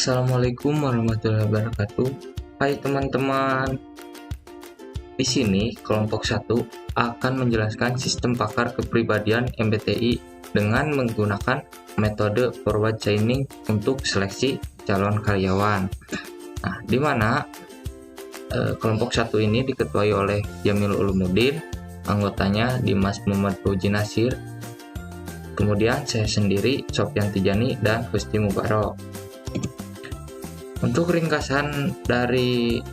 Assalamualaikum warahmatullahi wabarakatuh. Hai teman-teman. Di sini kelompok 1 akan menjelaskan sistem pakar kepribadian MBTI dengan menggunakan metode forward chaining untuk seleksi calon karyawan. Nah, di mana kelompok 1 ini diketuai oleh Jamil Ulumuddin, anggotanya Dimas Muhammad Fauzi Nasir, kemudian saya sendiri Sofyan Tijani dan Gusti Mubarok. Untuk ringkasan dari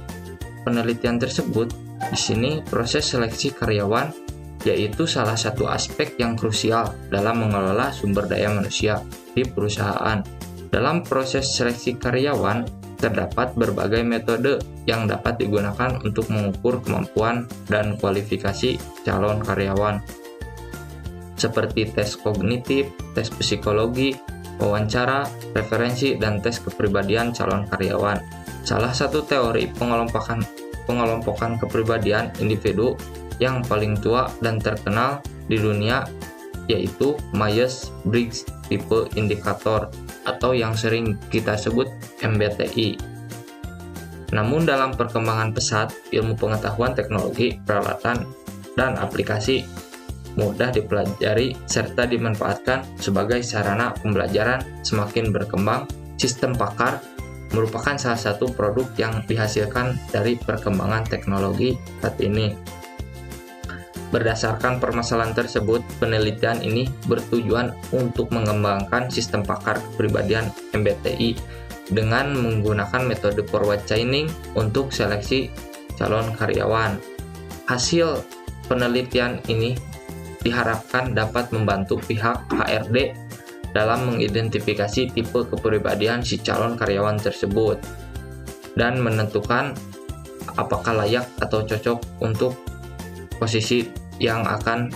penelitian tersebut, di sini proses seleksi karyawan yaitu salah satu aspek yang krusial dalam mengelola sumber daya manusia di perusahaan. Dalam proses seleksi karyawan, terdapat berbagai metode yang dapat digunakan untuk mengukur kemampuan dan kualifikasi calon karyawan, seperti tes kognitif, tes psikologi, wawancara, referensi, dan tes kepribadian calon karyawan. Salah satu teori pengelompokan kepribadian individu yang paling tua dan terkenal di dunia yaitu Myers-Briggs tipe indikator atau yang sering kita sebut MBTI. Namun dalam perkembangan pesat, ilmu pengetahuan teknologi, peralatan, dan aplikasi mudah dipelajari serta dimanfaatkan sebagai sarana pembelajaran semakin berkembang. Sistem pakar merupakan salah satu produk yang dihasilkan dari perkembangan teknologi saat ini. Berdasarkan permasalahan tersebut, penelitian ini bertujuan untuk mengembangkan sistem pakar kepribadian MBTI dengan menggunakan metode forward chaining untuk seleksi calon karyawan. Hasil penelitian ini diharapkan dapat membantu pihak HRD dalam mengidentifikasi tipe kepribadian si calon karyawan tersebut dan menentukan apakah layak atau cocok untuk posisi yang akan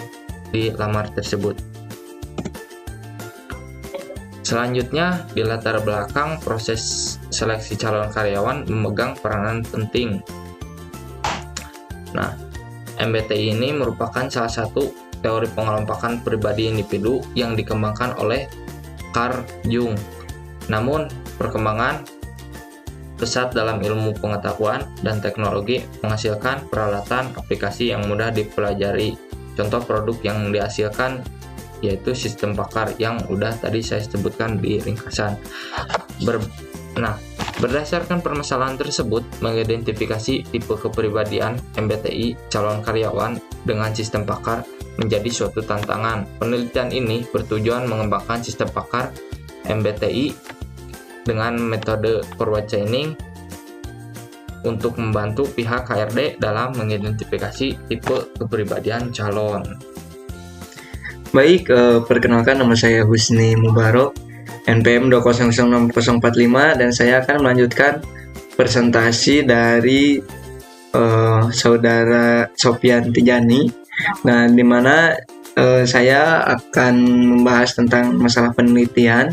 dilamar tersebut. Selanjutnya, di latar belakang proses seleksi calon karyawan memegang peranan penting. Nah, MBTI ini merupakan salah satu teori pengelompokan pribadi individu yang dikembangkan oleh Carl Jung. Namun, perkembangan pesat dalam ilmu pengetahuan dan teknologi menghasilkan peralatan aplikasi yang mudah dipelajari. Contoh produk yang dihasilkan yaitu sistem pakar yang udah tadi saya sebutkan di ringkasan. Berdasarkan permasalahan tersebut, mengidentifikasi tipe kepribadian MBTI calon karyawan dengan sistem pakar menjadi suatu tantangan. Penelitian ini bertujuan mengembangkan sistem pakar MBTI dengan metode forward chaining untuk membantu pihak HRD dalam mengidentifikasi tipe kepribadian calon. Baik, perkenalkan nama saya Husni Mubarok, NPM 2006045, dan saya akan melanjutkan presentasi dari saudara Sofyan Tijani. Nah, di mana saya akan membahas tentang masalah penelitian,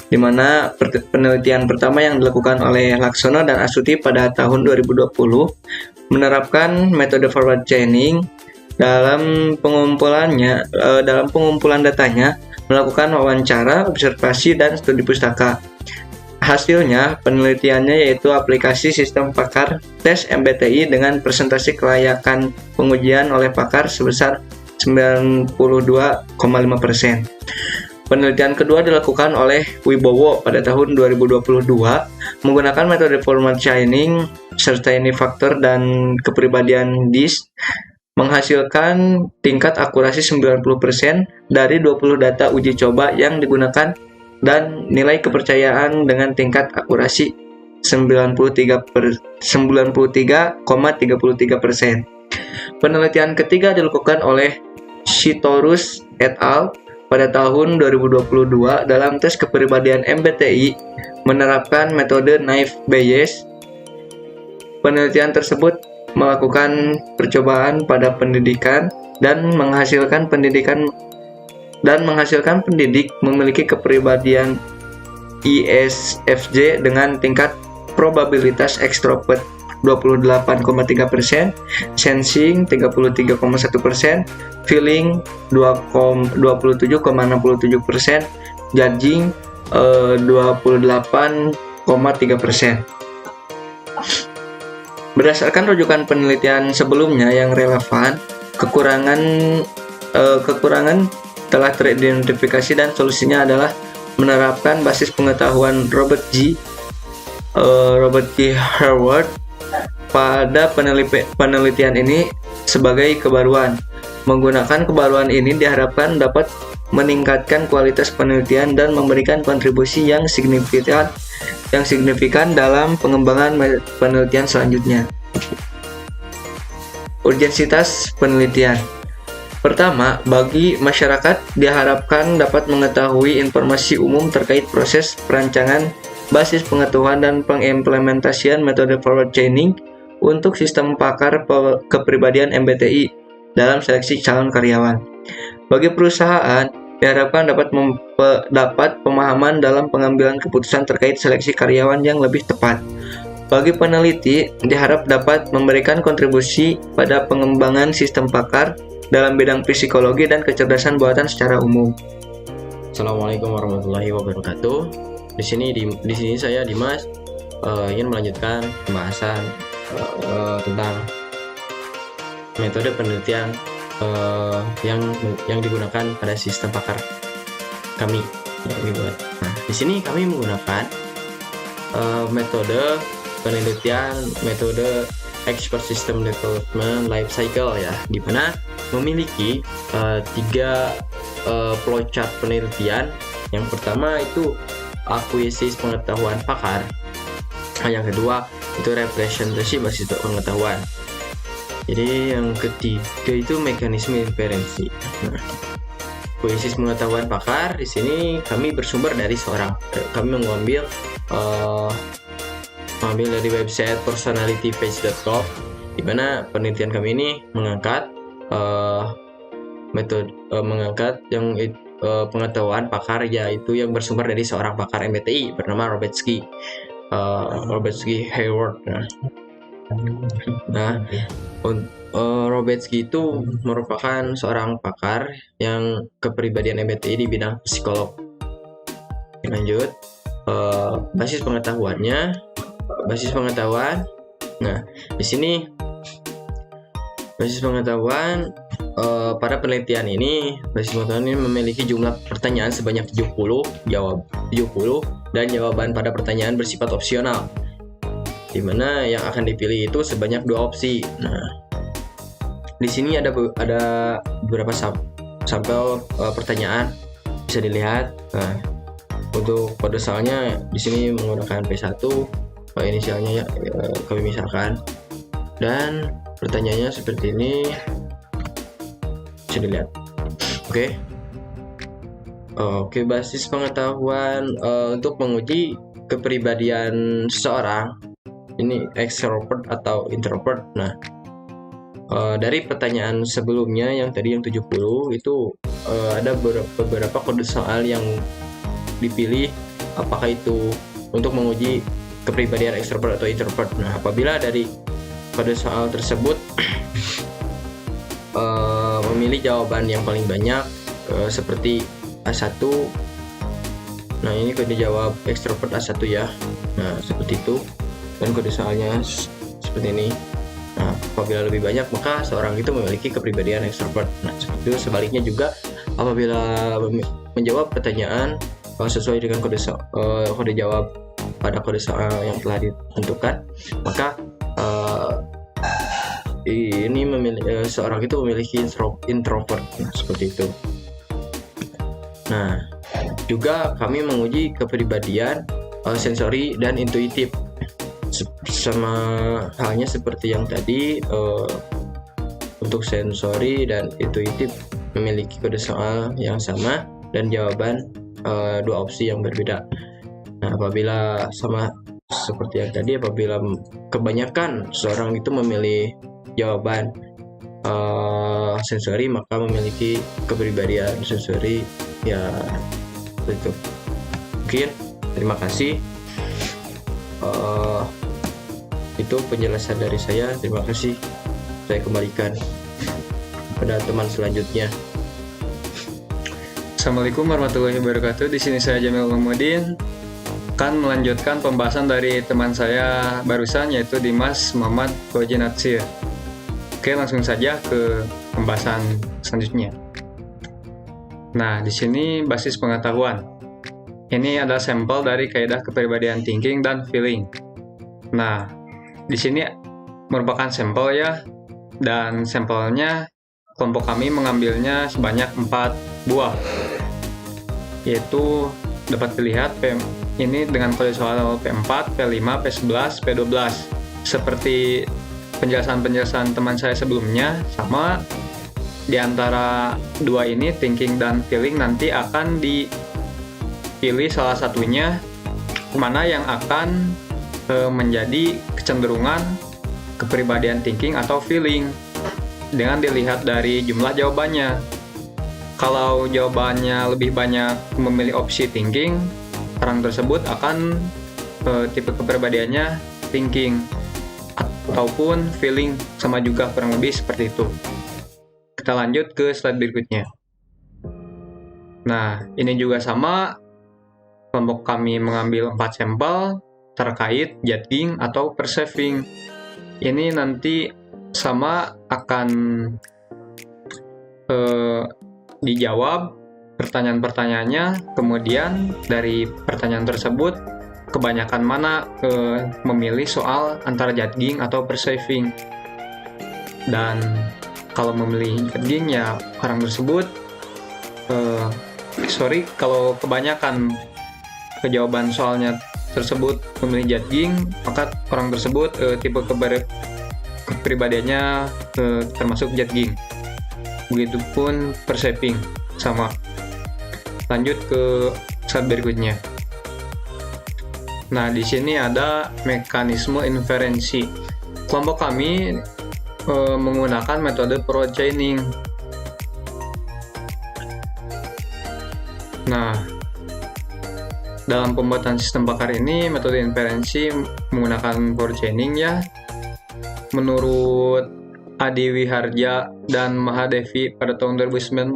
di mana penelitian pertama yang dilakukan oleh Laksono dan Astuti pada tahun 2020 menerapkan metode forward chaining dalam pengumpulan datanya, melakukan wawancara, observasi, dan studi pustaka. Hasilnya, penelitiannya yaitu aplikasi sistem pakar tes MBTI dengan presentasi kelayakan pengujian oleh pakar sebesar 92,5%. Penelitian kedua dilakukan oleh Wibowo pada tahun 2022 menggunakan metode forward chaining serta ini faktor dan kepribadian DISC, menghasilkan tingkat akurasi 90% dari 20 data uji coba yang digunakan dan nilai kepercayaan dengan tingkat akurasi 93,33%. Penelitian ketiga dilakukan oleh Sitorus et al. Pada tahun 2022 dalam tes kepribadian MBTI menerapkan metode Naive Bayes. Penelitian tersebut melakukan percobaan pada pendidikan dan menghasilkan pendidik memiliki kepribadian ISFJ dengan tingkat probabilitas ekstrovert 28,3%, sensing 33,1%, feeling 27,67%, judging 28 Berdasarkan rujukan penelitian sebelumnya yang relevan, kekurangan telah teridentifikasi dan solusinya adalah menerapkan basis pengetahuan Robert G. Harvard pada penelitian ini sebagai kebaruan. Menggunakan kebaruan ini diharapkan dapat meningkatkan kualitas penelitian dan memberikan kontribusi yang signifikan dalam pengembangan penelitian selanjutnya. Urgensitas penelitian. Pertama, bagi masyarakat diharapkan dapat mengetahui informasi umum terkait proses perancangan, basis pengetahuan dan pengimplementasian metode forward chaining untuk sistem pakar kepribadian MBTI dalam seleksi calon karyawan. Bagi perusahaan, diharapkan dapat pemahaman dalam pengambilan keputusan terkait seleksi karyawan yang lebih tepat. Bagi peneliti, diharap dapat memberikan kontribusi pada pengembangan sistem pakar dalam bidang psikologi dan kecerdasan buatan secara umum. Assalamualaikum warahmatullahi wabarakatuh. Di sini saya Dimas ingin melanjutkan pembahasan tentang metode penelitian yang digunakan pada sistem pakar kami. Nah, di sini kami menggunakan metode penelitian, metode Expert System Development Life Cycle ya, di mana memiliki 3 flowchart penelitian. Yang pertama itu akuisisi pengetahuan pakar, yang kedua itu representasi basis pengetahuan, jadi yang ketiga itu mekanisme inferensi. Nah, akuisisi pengetahuan pakar di sini kami bersumber dari kami mengambil dari website personalitypage.com, di mana penelitian kami ini mengangkat pengetahuan pakar, yaitu yang bersumber dari seorang pakar MBTI bernama Robert G. Harvard. Robert G itu merupakan seorang pakar yang kepribadian MBTI di bidang psikolog. Lanjut, basis pengetahuan. Nah, di sini basis pengetahuan pada penelitian ini, basis pengetahuan ini memiliki jumlah pertanyaan sebanyak 70 dan jawaban pada pertanyaan bersifat opsional, di mana yang akan dipilih itu sebanyak 2 opsi. Nah, di sini ada beberapa sampel pertanyaan bisa dilihat. Nah, untuk kode soalnya di sini menggunakan P1, inisialnya kami misalkan, dan pertanyaannya seperti ini, bisa dilihat. Oke, basis pengetahuan untuk menguji kepribadian seseorang ini extrovert atau introvert. Nah, dari pertanyaan sebelumnya yang tadi yang 70 itu ada beberapa kode soal yang dipilih, apakah itu untuk menguji kepribadian ekstrovert atau introvert. Nah, apabila dari pada soal tersebut memilih jawaban yang paling banyak seperti A1, nah ini kode jawab ekstrovert A1 ya. Nah, seperti itu, dan kode soalnya seperti ini. Nah, apabila lebih banyak maka seorang itu memiliki kepribadian ekstrovert. Nah, seperti itu. Sebaliknya juga, apabila menjawab pertanyaan sesuai dengan kode jawab pada kode soal yang telah ditentukan, maka ini seorang itu memiliki introvert. Nah, seperti itu. Nah, juga kami menguji kepribadian sensori dan intuitif, sama halnya seperti yang tadi. Untuk sensori dan intuitif memiliki kode soal yang sama dan jawaban 2 opsi yang berbeda. Nah, apabila sama seperti yang tadi, apabila kebanyakan seorang itu memilih jawaban sensori, maka memiliki kepribadian sensori ya, itu. Mungkin terima kasih. Itu penjelasan dari saya. Terima kasih. Saya kembalikan pada teman selanjutnya. Assalamualaikum warahmatullahi wabarakatuh. Di sini saya Jamil Mahmudin. akan melanjutkan pembahasan dari teman saya barusan, yaitu Dimas Muhammad Fauzi-Natsir. Oke, langsung saja ke pembahasan selanjutnya. Nah, di sini basis pengetahuan. Ini adalah sampel dari kaidah kepribadian thinking dan feeling. Nah, di sini merupakan sampel ya, dan sampelnya kelompok kami mengambilnya sebanyak 4 buah. Yaitu dapat dilihat ini dengan kode soal P4, P5, P11, P12. Seperti penjelasan-penjelasan teman saya sebelumnya, sama di antara dua ini, thinking dan feeling, nanti akan dipilih salah satunya mana yang akan menjadi kecenderungan kepribadian thinking atau feeling dengan dilihat dari jumlah jawabannya. Kalau jawabannya lebih banyak memilih opsi thinking, orang tersebut akan tipe kepribadiannya thinking, ataupun feeling, sama juga kurang lebih seperti itu. Kita lanjut ke slide berikutnya. Nah, ini juga sama, kelompok kami mengambil 4 sampel terkait judging atau perceiving. Ini nanti sama akan dijawab pertanyaan-pertanyaannya, kemudian dari pertanyaan tersebut kebanyakan mana memilih soal antara judging atau perceiving. Dan kalau memilih judging ya orang tersebut kalau kebanyakan jawaban soalnya tersebut memilih judging, maka orang tersebut tipe kepribadiannya termasuk judging. Begitupun perceiving sama. Lanjut ke slide berikutnya. Nah, di sini ada mekanisme inferensi. Kelompok kami menggunakan metode Pro Chaining. Nah, dalam pembuatan sistem bakar ini, metode inferensi menggunakan Pro Chaining ya. Menurut Adi Wiharja dan Mahadevi pada tahun 2019,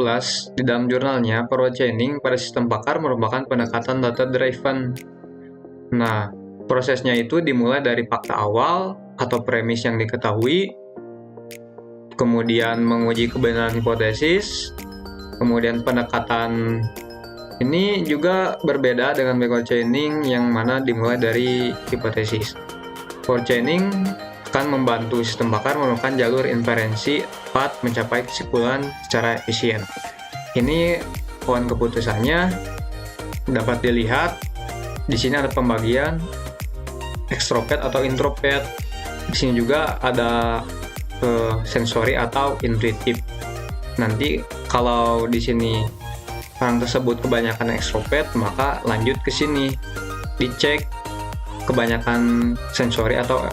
di dalam jurnalnya, Pro Chaining pada sistem bakar merupakan pendekatan data driven. Nah, prosesnya itu dimulai dari fakta awal atau premis yang diketahui, kemudian menguji kebenaran hipotesis, kemudian pendekatan ini juga berbeda dengan backward chaining yang mana dimulai dari hipotesis. Forward chaining akan membantu sistem bakar menemukan jalur inferensi tepat mencapai kesimpulan secara efisien. Ini poin keputusannya dapat dilihat. Di sini ada pembagian extrovert atau introvert. Di sini juga ada sensori atau intuitif. Nanti kalau di sini orang tersebut kebanyakan extrovert, maka lanjut ke sini dicek kebanyakan sensori atau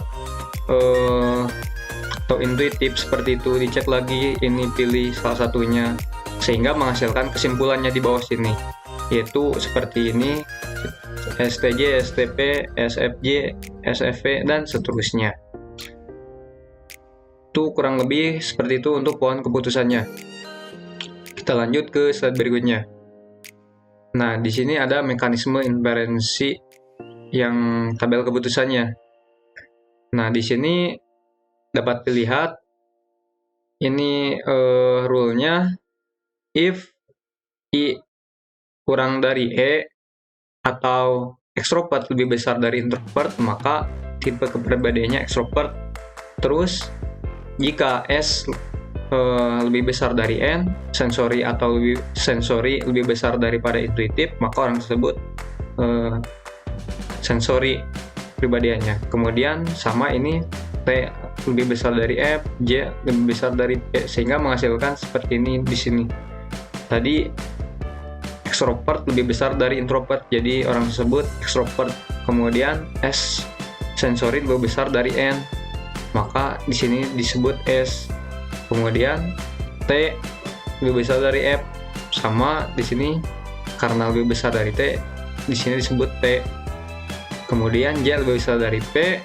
intuitif seperti itu, dicek lagi, ini pilih salah satunya sehingga menghasilkan kesimpulannya di bawah sini, yaitu seperti ini: STJ, STP, SFJ, SFV, dan seterusnya. Itu kurang lebih seperti itu untuk poin keputusannya. Kita lanjut ke slide berikutnya. Nah, di sini ada mekanisme inferensi yang tabel keputusannya. Nah, di sini dapat dilihat ini rule-nya, if I kurang dari E atau extrovert lebih besar dari introvert, maka tipe kepribadiannya extrovert. Terus jika S lebih besar dari N, sensori lebih besar daripada intuitif, maka orang tersebut sensori pribadiannya. Kemudian sama ini, T lebih besar dari F, J lebih besar dari P, sehingga menghasilkan seperti ini di sini. Tadi extrovert lebih besar dari introvert, jadi orang tersebut extrovert. Kemudian S sensori lebih besar dari N, maka di sini disebut S. Kemudian T lebih besar dari F, sama di sini karena lebih besar dari T, di sini disebut T. Kemudian J lebih besar dari P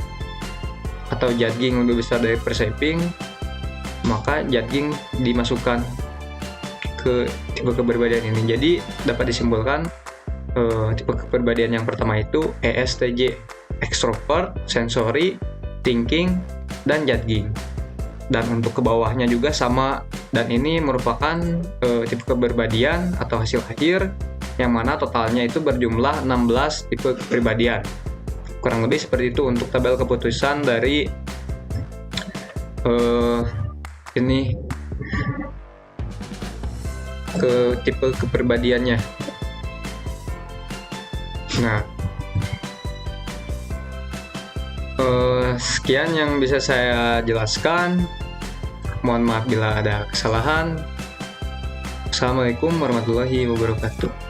atau judging lebih besar dari perceiving, maka judging dimasukkan ke tipe kepribadian ini. Jadi dapat disimpulkan Tipe kepribadian yang pertama itu ESTJ, extrovert, sensory, thinking, dan judging. Dan untuk ke bawahnya juga sama, dan ini merupakan tipe kepribadian atau hasil akhir yang mana totalnya itu berjumlah 16 tipe kepribadian. Kurang lebih seperti itu untuk tabel keputusan dari ini ke tipe kepribadiannya. Nah, sekian yang bisa saya jelaskan. Mohon maaf bila ada kesalahan. Assalamualaikum warahmatullahi wabarakatuh.